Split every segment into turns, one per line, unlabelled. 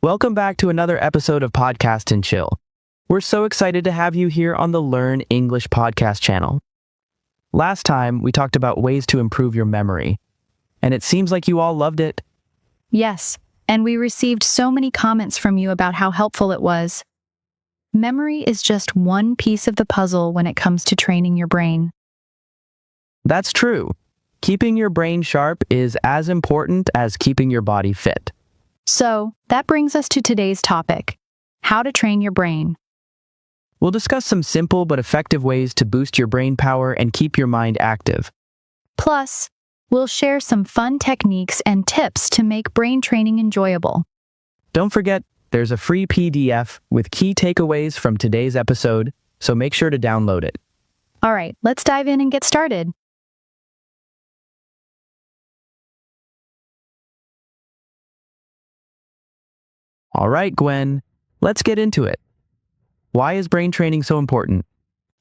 Welcome back to another episode of Podcast and Chill. We're so excited to have you here on the Learn English podcast channel. Last time, we talked about ways to improve your memory, and it seems like you all loved it.
Yes, and we received so many comments from you about how helpful it was. Memory is just one piece of the puzzle when it comes to training your brain.
That's true. Keeping your brain sharp is as important as keeping your body fit.
So, that brings us to today's topic, how to train your brain.
We'll discuss some simple but effective ways to boost your brain power and keep your mind active.
Plus, we'll share some fun techniques and tips to make brain training enjoyable.
Don't forget, there's a free PDF with key takeaways from today's episode, so make sure to download it.
All right, let's dive in and get started.
All right, Gwen, let's get into it. Why is brain training so important?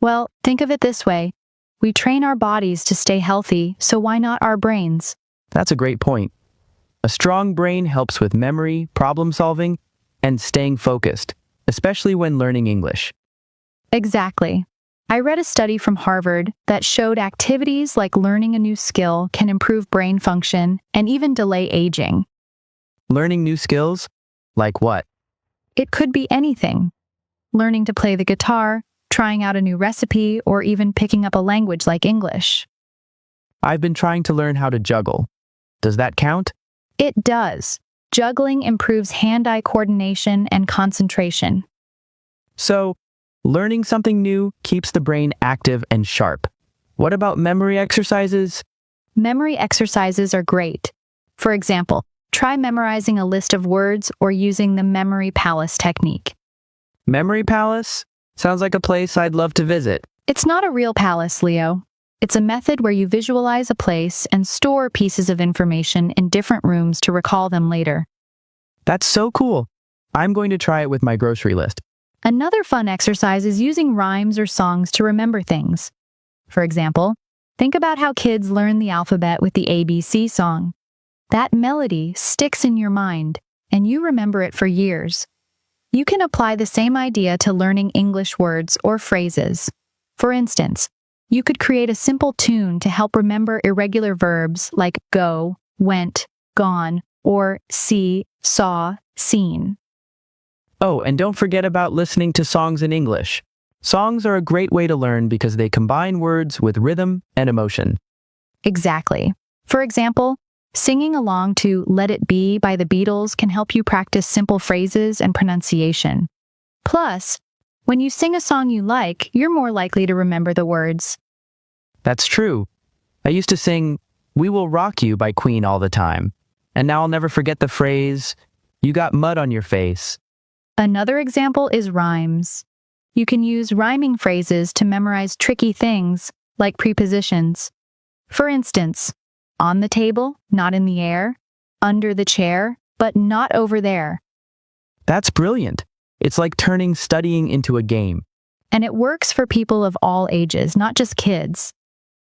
Well, think of it this way. We train our bodies to stay healthy, so why not our brains?
That's a great point. A strong brain helps with memory, problem solving, and staying focused, especially when learning English.
Exactly. I read a study from Harvard that showed activities like learning a new skill can improve brain function and even delay aging.
Learning new skills? Like what?
It could be anything. Learning to play the guitar, trying out a new recipe, or even picking up a language like English.
I've been trying to learn how to juggle. Does that count?
It does. Juggling improves hand-eye coordination and concentration.
So, learning something new keeps the brain active and sharp. What about memory exercises?
Memory exercises are great. For example, try memorizing a list of words or using the memory palace technique.
Memory Palace? Sounds like a place I'd love to visit.
It's not a real palace, Leo. It's a method where you visualize a place and store pieces of information in different rooms to recall them later.
That's so cool. I'm going to try it with my grocery list.
Another fun exercise is using rhymes or songs to remember things. For example, think about how kids learn the alphabet with the ABC song. That melody sticks in your mind, and you remember it for years. You can apply the same idea to learning English words or phrases. For instance, you could create a simple tune to help remember irregular verbs like go, went, gone, or see, saw, seen.
Oh, and don't forget about listening to songs in English. Songs are a great way to learn because they combine words with rhythm and emotion.
Exactly. For example, singing along to Let It Be by the Beatles can help you practice simple phrases and pronunciation. Plus, when you sing a song you like, you're more likely to remember the words.
That's true. I used to sing We Will Rock You by Queen all the time, and now I'll never forget the phrase, You got mud on your face.
Another example is rhymes. You can use rhyming phrases to memorize tricky things, like prepositions. For instance, on the table, not in the air, under the chair, but not over there.
That's brilliant. It's like turning studying into a game.
And it works for people of all ages, not just kids.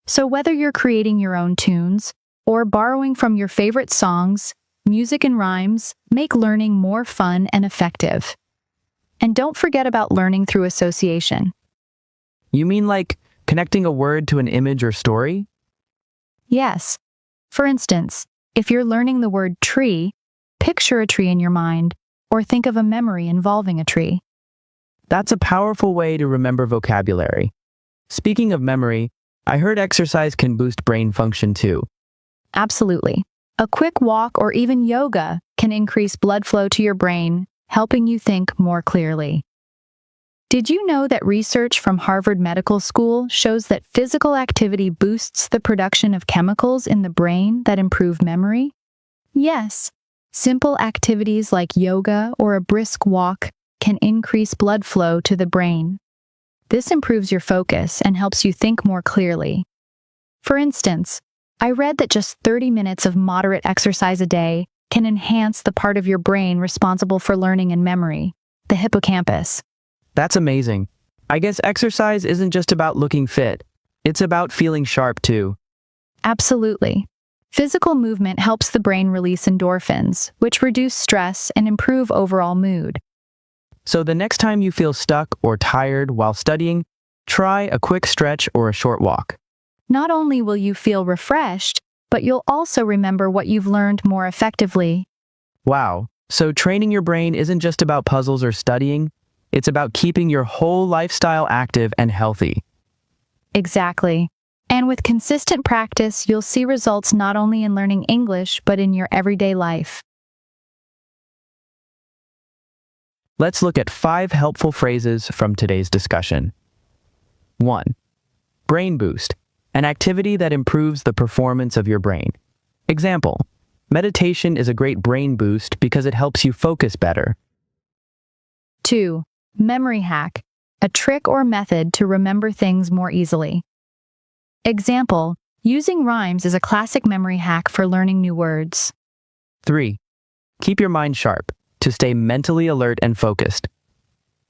So whether you're creating your own tunes or borrowing from your favorite songs, music and rhymes make learning more fun and effective. And don't forget about learning through association.
You mean like connecting a word to an image or story?
Yes. For instance, if you're learning the word tree, picture a tree in your mind, or think of a memory involving a tree.
That's a powerful way to remember vocabulary. Speaking of memory, I heard exercise can boost brain function too.
Absolutely. A quick walk or even yoga can increase blood flow to your brain, helping you think more clearly. Did you know that research from Harvard Medical School shows that physical activity boosts the production of chemicals in the brain that improve memory? Yes, simple activities like yoga or a brisk walk can increase blood flow to the brain. This improves your focus and helps you think more clearly. For instance, I read that just 30 minutes of moderate exercise a day can enhance the part of your brain responsible for learning and memory, the hippocampus.
That's amazing. I guess exercise isn't just about looking fit. It's about feeling sharp too.
Absolutely. Physical movement helps the brain release endorphins, which reduce stress and improve overall mood.
So the next time you feel stuck or tired while studying, try a quick stretch or a short walk.
Not only will you feel refreshed, but you'll also remember what you've learned more effectively.
Wow, so training your brain isn't just about puzzles or studying, it's about keeping your whole lifestyle active and healthy.
Exactly. And with consistent practice, you'll see results not only in learning English, but in your everyday life.
Let's look at 5 helpful phrases from today's discussion. 1. Brain boost, an activity that improves the performance of your brain. Example, meditation is a great brain boost because it helps you focus better.
2. Memory hack, a trick or method to remember things more easily. Example, using rhymes is a classic memory hack for learning new words.
3. Keep your mind sharp, to stay mentally alert and focused.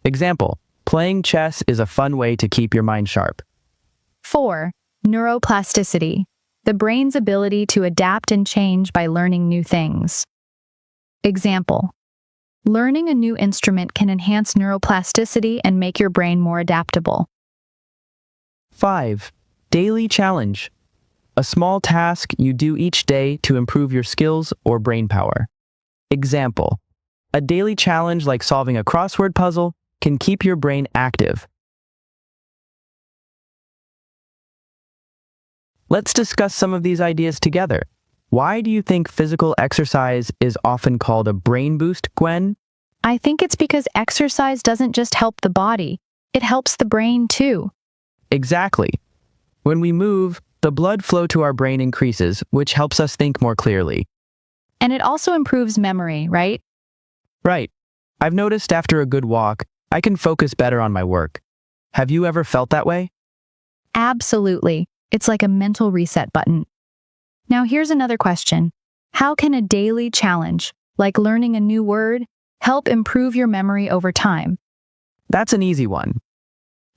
Example, playing chess is a fun way to keep your mind sharp.
4. Neuroplasticity, the brain's ability to adapt and change by learning new things. Example, learning a new instrument can enhance neuroplasticity and make your brain more adaptable.
5. Daily challenge, a small task you do each day to improve your skills or brain power. Example, a daily challenge like solving a crossword puzzle can keep your brain active. Let's discuss some of these ideas together. Why do you think physical exercise is often called a brain boost, Gwen?
I think it's because exercise doesn't just help the body, it helps the brain too.
Exactly. When we move, the blood flow to our brain increases, which helps us think more clearly.
And it also improves memory, right?
Right. I've noticed after a good walk, I can focus better on my work. Have you ever felt that way?
Absolutely. It's like a mental reset button. Now here's another question. How can a daily challenge, like learning a new word, help improve your memory over time?
That's an easy one.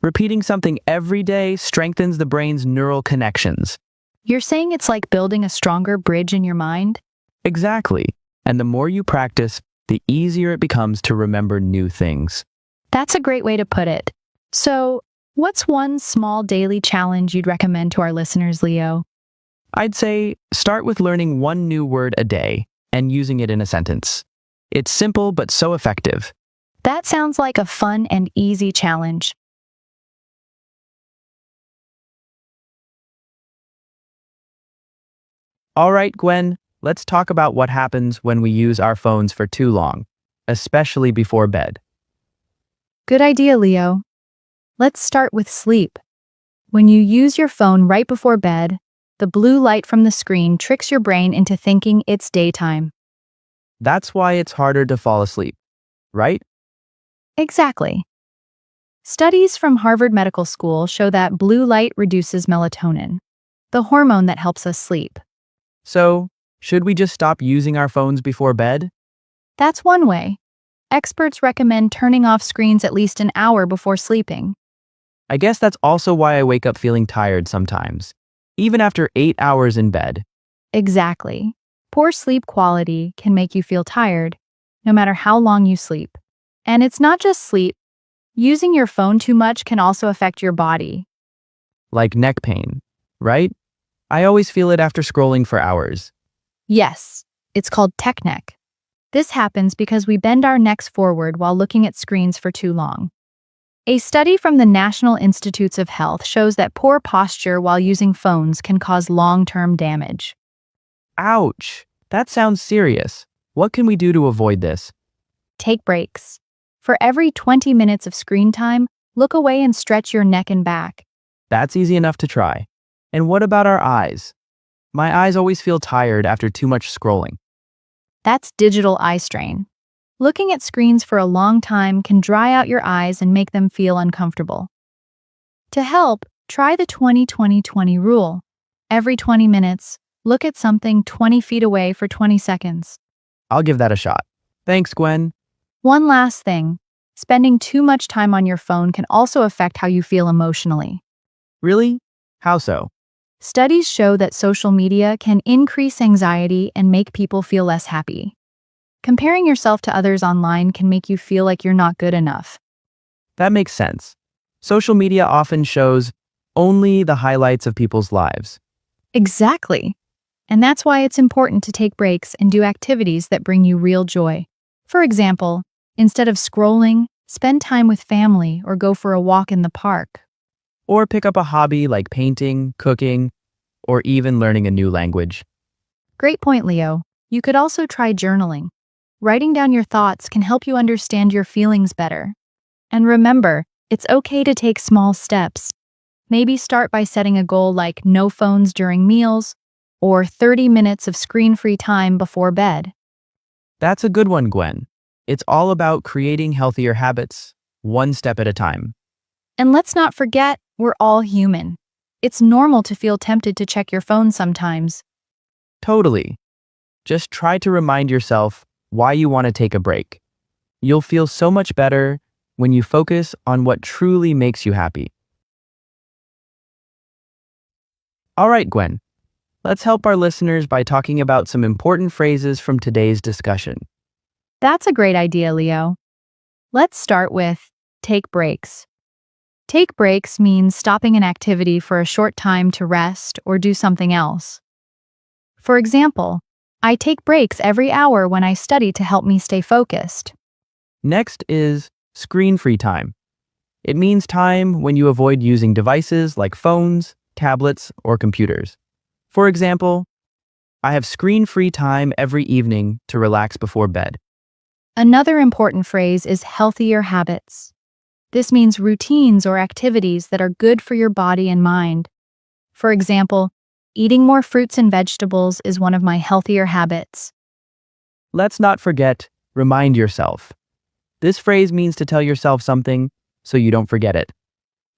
Repeating something every day strengthens the brain's neural connections.
You're saying it's like building a stronger bridge in your mind?
Exactly. And the more you practice, the easier it becomes to remember new things.
That's a great way to put it. So, what's one small daily challenge you'd recommend to our listeners, Leo?
I'd say start with learning one new word a day and using it in a sentence. It's simple but so effective.
That sounds like a fun and easy challenge.
All right, Gwen, let's talk about what happens when we use our phones for too long, especially before bed.
Good idea, Leo. Let's start with sleep. When you use your phone right before bed, the blue light from the screen tricks your brain into thinking it's daytime.
That's why it's harder to fall asleep, right?
Exactly. Studies from Harvard Medical School show that blue light reduces melatonin, the hormone that helps us sleep.
So, should we just stop using our phones before bed?
That's one way. Experts recommend turning off screens at least an hour before sleeping.
I guess that's also why I wake up feeling tired sometimes, even after 8 hours in bed.
Exactly. Poor sleep quality can make you feel tired, no matter how long you sleep. And it's not just sleep. Using your phone too much can also affect your body.
Like neck pain, right? I always feel it after scrolling for hours.
Yes, it's called tech neck. This happens because we bend our necks forward while looking at screens for too long. A study from the National Institutes of Health shows that poor posture while using phones can cause long-term damage.
Ouch! That sounds serious. What can we do to avoid this?
Take breaks. For every 20 minutes of screen time, look away and stretch your neck and back.
That's easy enough to try. And what about our eyes? My eyes always feel tired after too much scrolling.
That's digital eye strain. Looking at screens for a long time can dry out your eyes and make them feel uncomfortable. To help, try the 20-20-20 rule. Every 20 minutes, look at something 20 feet away for 20 seconds.
I'll give that a shot. Thanks, Gwen.
One last thing. Spending too much time on your phone can also affect how you feel emotionally.
Really? How so?
Studies show that social media can increase anxiety and make people feel less happy. Comparing yourself to others online can make you feel like you're not good enough.
That makes sense. Social media often shows only the highlights of people's lives.
Exactly. And that's why it's important to take breaks and do activities that bring you real joy. For example, instead of scrolling, spend time with family or go for a walk in the park.
Or pick up a hobby like painting, cooking, or even learning a new language.
Great point, Leo. You could also try journaling. Writing down your thoughts can help you understand your feelings better. And remember, it's okay to take small steps. Maybe start by setting a goal like no phones during meals or 30 minutes of screen-free time before bed.
That's a good one, Gwen. It's all about creating healthier habits, one step at a time.
And let's not forget, we're all human. It's normal to feel tempted to check your phone sometimes.
Totally. Just try to remind yourself why you want to take a break. You'll feel so much better when you focus on what truly makes you happy. All right, Gwen. Let's help our listeners by talking about some important phrases from today's discussion.
That's a great idea, Leo. Let's start with take breaks. Take breaks means stopping an activity for a short time to rest or do something else. For example, I take breaks every hour when I study to help me stay focused.
Next is screen-free time. It means time when you avoid using devices like phones, tablets, or computers. For example, I have screen-free time every evening to relax before bed.
Another important phrase is healthier habits. This means routines or activities that are good for your body and mind. For example, eating more fruits and vegetables is one of my healthier habits.
Let's not forget, remind yourself. This phrase means to tell yourself something so you don't forget it.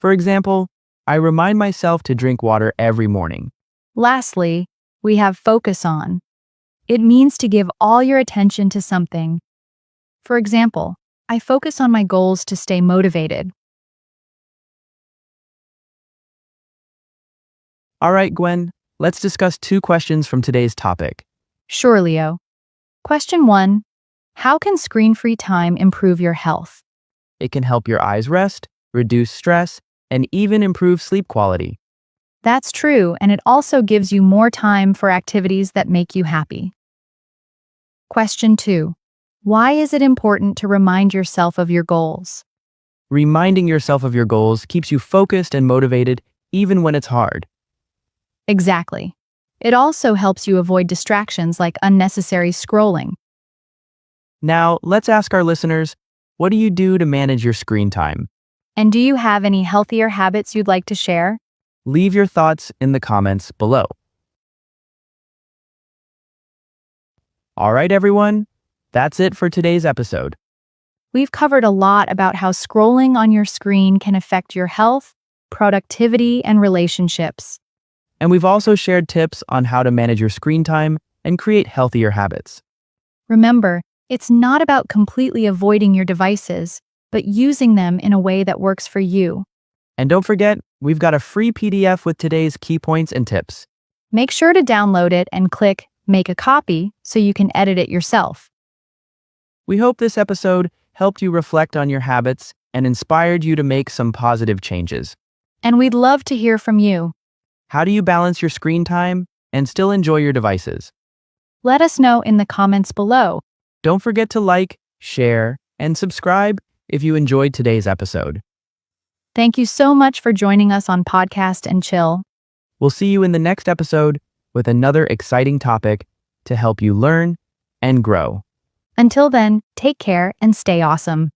For example, I remind myself to drink water every morning.
Lastly, we have focus on. It means to give all your attention to something. For example, I focus on my goals to stay motivated.
All right, Gwen, let's discuss 2 questions from today's topic.
Sure, Leo. Question 1. How can screen-free time improve your health?
It can help your eyes rest, reduce stress, and even improve sleep quality.
That's true, and it also gives you more time for activities that make you happy. Question 2. Why is it important to remind yourself of your goals?
Reminding yourself of your goals keeps you focused and motivated even when it's hard.
Exactly. It also helps you avoid distractions like unnecessary scrolling.
Now, let's ask our listeners, what do you do to manage your screen time?
And do you have any healthier habits you'd like to share?
Leave your thoughts in the comments below. All right, everyone. That's it for today's episode.
We've covered a lot about how scrolling on your screen can affect your health, productivity, and relationships.
And we've also shared tips on how to manage your screen time and create healthier habits.
Remember, it's not about completely avoiding your devices, but using them in a way that works for you.
And don't forget, we've got a free PDF with today's key points and tips.
Make sure to download it and click Make a Copy so you can edit it yourself.
We hope this episode helped you reflect on your habits and inspired you to make some positive changes.
And we'd love to hear from you.
How do you balance your screen time and still enjoy your devices?
Let us know in the comments below.
Don't forget to like, share, and subscribe if you enjoyed today's episode.
Thank you so much for joining us on Podcast and Chill.
We'll see you in the next episode with another exciting topic to help you learn and grow.
Until then, take care and stay awesome.